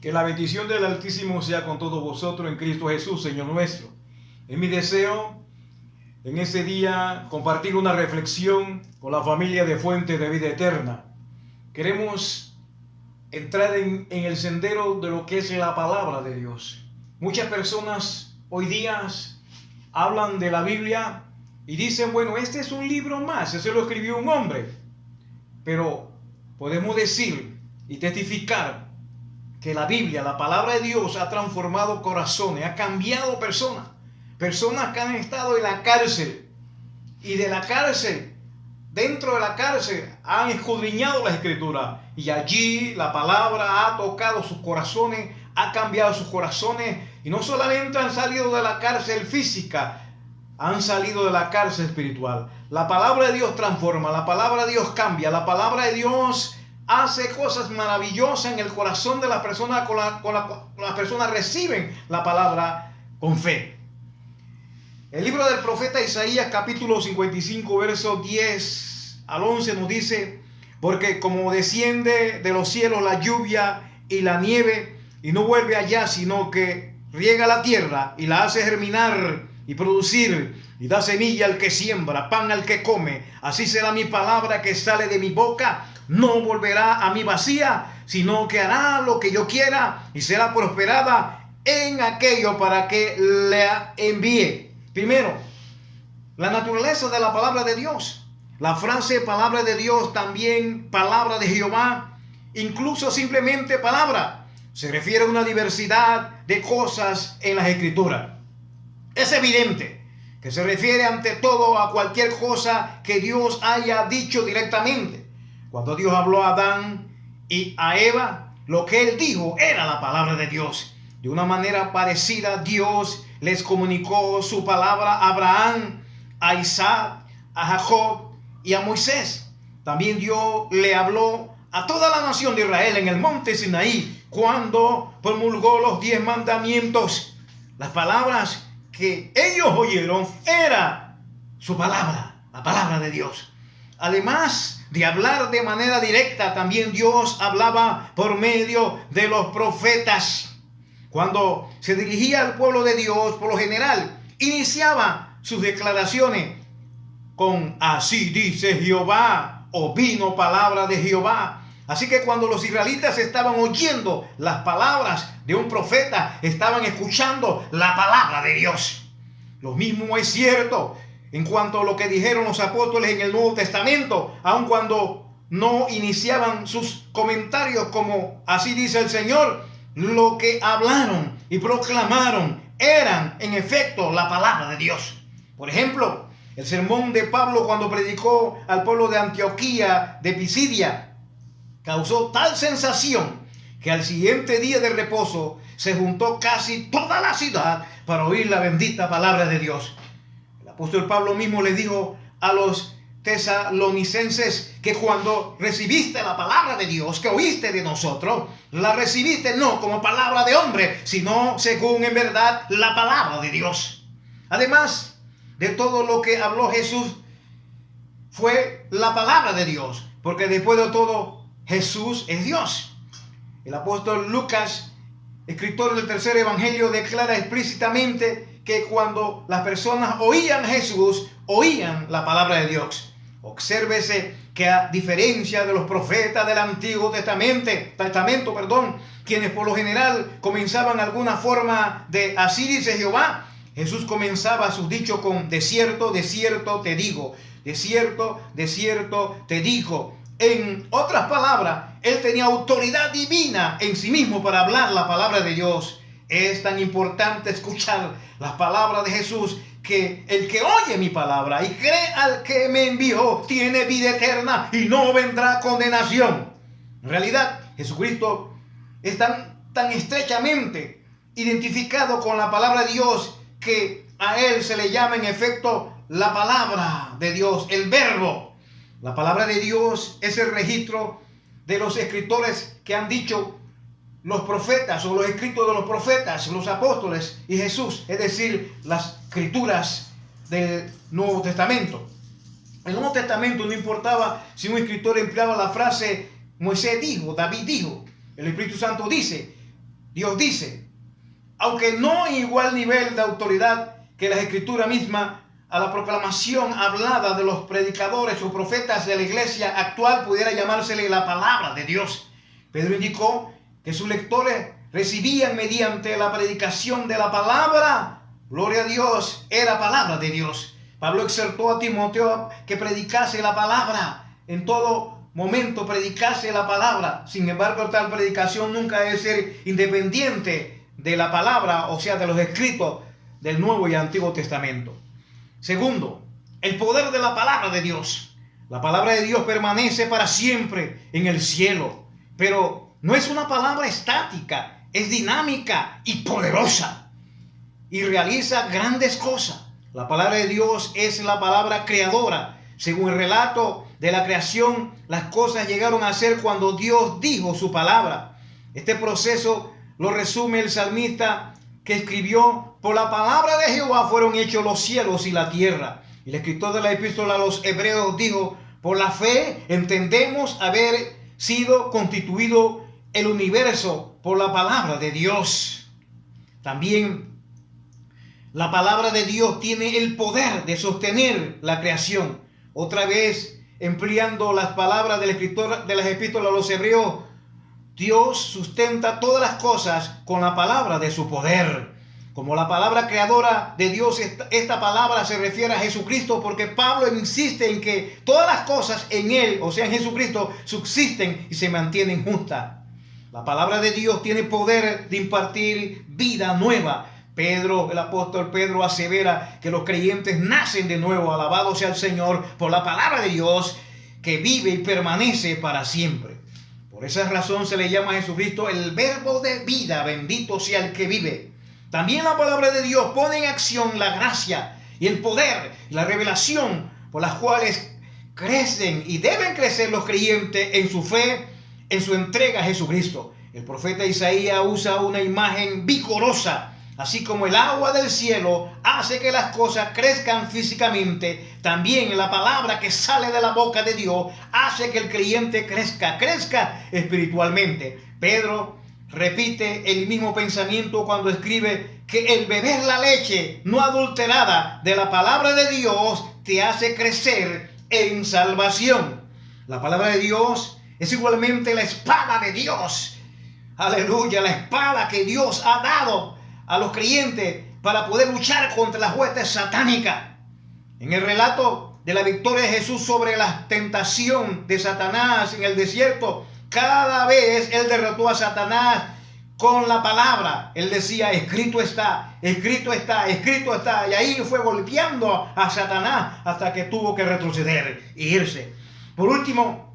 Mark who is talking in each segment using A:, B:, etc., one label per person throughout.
A: Que la bendición del Altísimo sea con todos vosotros en Cristo Jesús, Señor nuestro. Es mi deseo en este día compartir una reflexión con la familia de Fuente de Vida Eterna. Queremos entrar en el sendero de lo que es la palabra de Dios. Muchas personas hoy día hablan de la Biblia y dicen, bueno, este es un libro más, ese lo escribió un hombre. Pero podemos decir y testificar que la Biblia, la palabra de Dios, ha transformado corazones, ha cambiado personas. Personas que han estado en la cárcel y de la cárcel, dentro de la cárcel, han escudriñado la Escritura. Y allí la palabra ha tocado sus corazones, ha cambiado sus corazones. Y no solamente han salido de la cárcel física, han salido de la cárcel espiritual. La palabra de Dios transforma, la palabra de Dios cambia, la palabra de Dios hace cosas maravillosas en el corazón de las personas, las personas reciben la palabra con fe. El libro del profeta Isaías, capítulo 55, versos 10 al 11 nos dice: porque como desciende de los cielos la lluvia y la nieve, y no vuelve allá, sino que riega la tierra y la hace germinar y producir, y da semilla al que siembra, pan al que come, así será mi palabra que sale de mi boca. No volverá a mí vacía, sino que hará lo que yo quiera y será prosperada en aquello para que la envíe. Primero, la naturaleza de la palabra de Dios. La frase palabra de Dios, también palabra de Jehová, incluso simplemente palabra, se refiere a una diversidad de cosas en las Escrituras. Es evidente que se refiere ante todo a cualquier cosa que Dios haya dicho directamente. Cuando Dios habló a Adán y a Eva, lo que él dijo era la palabra de Dios. De una manera parecida, Dios les comunicó su palabra a Abraham, a Isaac, a Jacob y a Moisés. También Dios le habló a toda la nación de Israel en el monte Sinaí, cuando promulgó los 10 mandamientos. Las palabras que ellos oyeron era su palabra, la palabra de Dios. Además de hablar de manera directa, también Dios hablaba por medio de los profetas. Cuando se dirigía al pueblo de Dios, por lo general, iniciaba sus declaraciones con así dice Jehová, o vino palabra de Jehová. Así que cuando los israelitas estaban oyendo las palabras de un profeta, estaban escuchando la palabra de Dios. Lo mismo es cierto en cuanto a lo que dijeron los apóstoles en el Nuevo Testamento, aun cuando no iniciaban sus comentarios como así dice el Señor, lo que hablaron y proclamaron eran en efecto la palabra de Dios. Por ejemplo, el sermón de Pablo cuando predicó al pueblo de Antioquía de Pisidia causó tal sensación que al siguiente día de reposo se juntó casi toda la ciudad para oír la bendita palabra de Dios. El apóstol Pablo mismo le dijo a los tesalonicenses que cuando recibiste la palabra de Dios, que oíste de nosotros, la recibiste no como palabra de hombre, sino según en verdad la palabra de Dios. Además de todo lo que habló Jesús, fue la palabra de Dios, porque después de todo, Jesús es Dios. El apóstol Lucas, escritor del tercer evangelio, declara explícitamente que cuando las personas oían a Jesús, oían la palabra de Dios. Obsérvese que a diferencia de los profetas del Antiguo Testamento, quienes por lo general comenzaban alguna forma de así dice Jehová, Jesús comenzaba sus dichos con de cierto te digo, de cierto te digo. En otras palabras, él tenía autoridad divina en sí mismo para hablar la palabra de Dios. Es tan importante escuchar las palabras de Jesús que el que oye mi palabra y cree al que me envió tiene vida eterna y no vendrá condenación. En realidad, Jesucristo es tan estrechamente identificado con la palabra de Dios que a él se le llama en efecto la palabra de Dios, el verbo. La palabra de Dios es el registro de los escritores que han dicho los profetas o los escritos de los profetas, los apóstoles y Jesús, es decir, las escrituras del Nuevo Testamento. En el Nuevo Testamento no importaba si un escritor empleaba la frase Moisés dijo, David dijo, el Espíritu Santo dice, Dios dice, aunque no en igual nivel de autoridad que la Escritura misma, a la proclamación hablada de los predicadores o profetas de la iglesia actual pudiera llamársele la palabra de Dios. Pedro indicó que sus lectores recibían mediante la predicación de la palabra, gloria a Dios, era palabra de Dios. Pablo exhortó a Timoteo que predicase la palabra, en todo momento predicase la palabra. Sin embargo, tal predicación nunca debe ser independiente de la palabra, o sea, de los escritos del Nuevo y Antiguo Testamento. Segundo, el poder de la palabra de Dios. La palabra de Dios permanece para siempre en el cielo, pero no es una palabra estática, es dinámica y poderosa y realiza grandes cosas. La palabra de Dios es la palabra creadora. Según el relato de la creación, las cosas llegaron a ser cuando Dios dijo su palabra. Este proceso lo resume el salmista que escribió: por la palabra de Jehová fueron hechos los cielos y la tierra. Y el escritor de la epístola a los Hebreos dijo: por la fe entendemos haber sido constituido el universo por la palabra de Dios. También la palabra de Dios tiene el poder de sostener la creación. Otra vez, empleando las palabras del escritor de las epístolas a los Hebreos, Dios sustenta todas las cosas con la palabra de su poder. Como la palabra creadora de Dios, esta palabra se refiere a Jesucristo, porque Pablo insiste en que todas las cosas en Él, o sea en Jesucristo, subsisten y se mantienen justas. La palabra de Dios tiene poder de impartir vida nueva. El apóstol Pedro asevera que los creyentes nacen de nuevo, alabado sea el Señor, por la palabra de Dios que vive y permanece para siempre. Por esa razón se le llama a Jesucristo el verbo de vida, bendito sea el que vive. También la palabra de Dios pone en acción la gracia y el poder y la revelación por las cuales crecen y deben crecer los creyentes en su fe, en su entrega a Jesucristo. El profeta Isaías usa una imagen vigorosa. Así como el agua del cielo hace que las cosas crezcan físicamente, también la palabra que sale de la boca de Dios hace que el creyente crezca espiritualmente. Pedro repite el mismo pensamiento cuando escribe que el beber la leche no adulterada de la palabra de Dios te hace crecer en salvación. La palabra de Dios es igualmente la espada de Dios. Aleluya, la espada que Dios ha dado a los creyentes para poder luchar contra las huestes satánicas. En el relato de la victoria de Jesús sobre la tentación de Satanás en el desierto, cada vez Él derrotó a Satanás con la palabra. Él decía: escrito está, escrito está, escrito está. Y ahí fue golpeando a Satanás hasta que tuvo que retroceder e irse. Por último,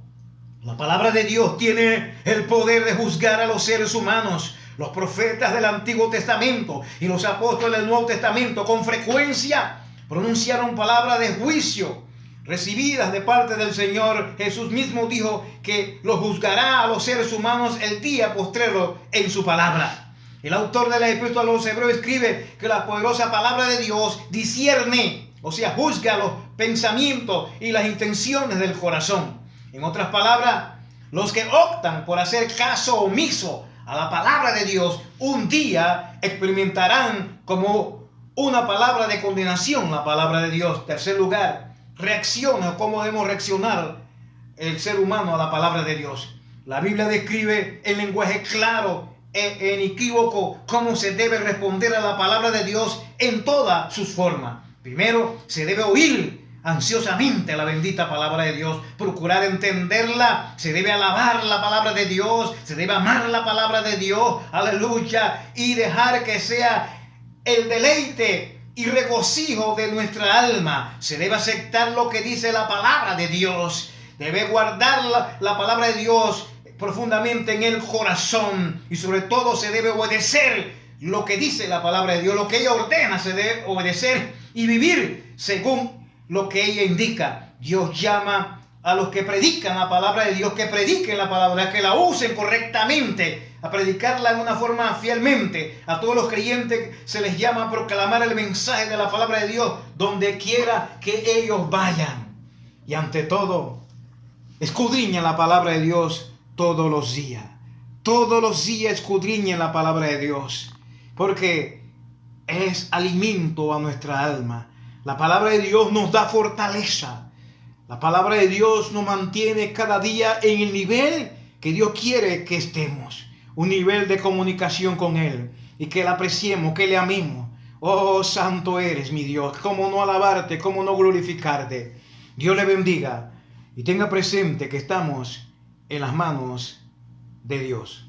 A: la palabra de Dios tiene el poder de juzgar a los seres humanos. Los profetas del Antiguo Testamento y los apóstoles del Nuevo Testamento con frecuencia pronunciaron palabras de juicio recibidas de parte del Señor. Jesús mismo dijo que los juzgará a los seres humanos el día postrero en su palabra. El autor de la epístola a los Hebreos escribe que la poderosa palabra de Dios discierne, o sea, juzga los pensamientos y las intenciones del corazón. En otras palabras, los que optan por hacer caso omiso a la palabra de Dios, un día experimentarán como una palabra de condenación la palabra de Dios. Tercer lugar, reacciona, cómo debemos reaccionar el ser humano a la palabra de Dios. La Biblia describe en lenguaje claro e inequívoco cómo se debe responder a la palabra de Dios en todas sus formas. Primero, se debe oír ansiosamente la bendita palabra de Dios, procurar entenderla, se debe alabar la palabra de Dios, se debe amar la palabra de Dios, aleluya, y dejar que sea el deleite y regocijo de nuestra alma. Se debe aceptar lo que dice la palabra de Dios, debe guardar la palabra de Dios profundamente en el corazón, y sobre todo se debe obedecer lo que dice la palabra de Dios, lo que ella ordena se debe obedecer y vivir según lo que ella indica. Dios llama a los que predican la palabra de Dios, que prediquen la palabra, que la usen correctamente, a predicarla en una forma fielmente. A todos los creyentes se les llama a proclamar el mensaje de la palabra de Dios donde quiera que ellos vayan. Y ante todo, escudriña la palabra de Dios todos los días. todos los días escudriñen la palabra de Dios, porque es alimento a nuestra alma. La palabra de Dios nos da fortaleza. La palabra de Dios nos mantiene cada día en el nivel que Dios quiere que estemos. Un nivel de comunicación con Él, y que le apreciemos, que le amemos. Oh, santo eres, mi Dios. ¿Cómo no alabarte? ¿Cómo no glorificarte? Dios le bendiga y tenga presente que estamos en las manos de Dios.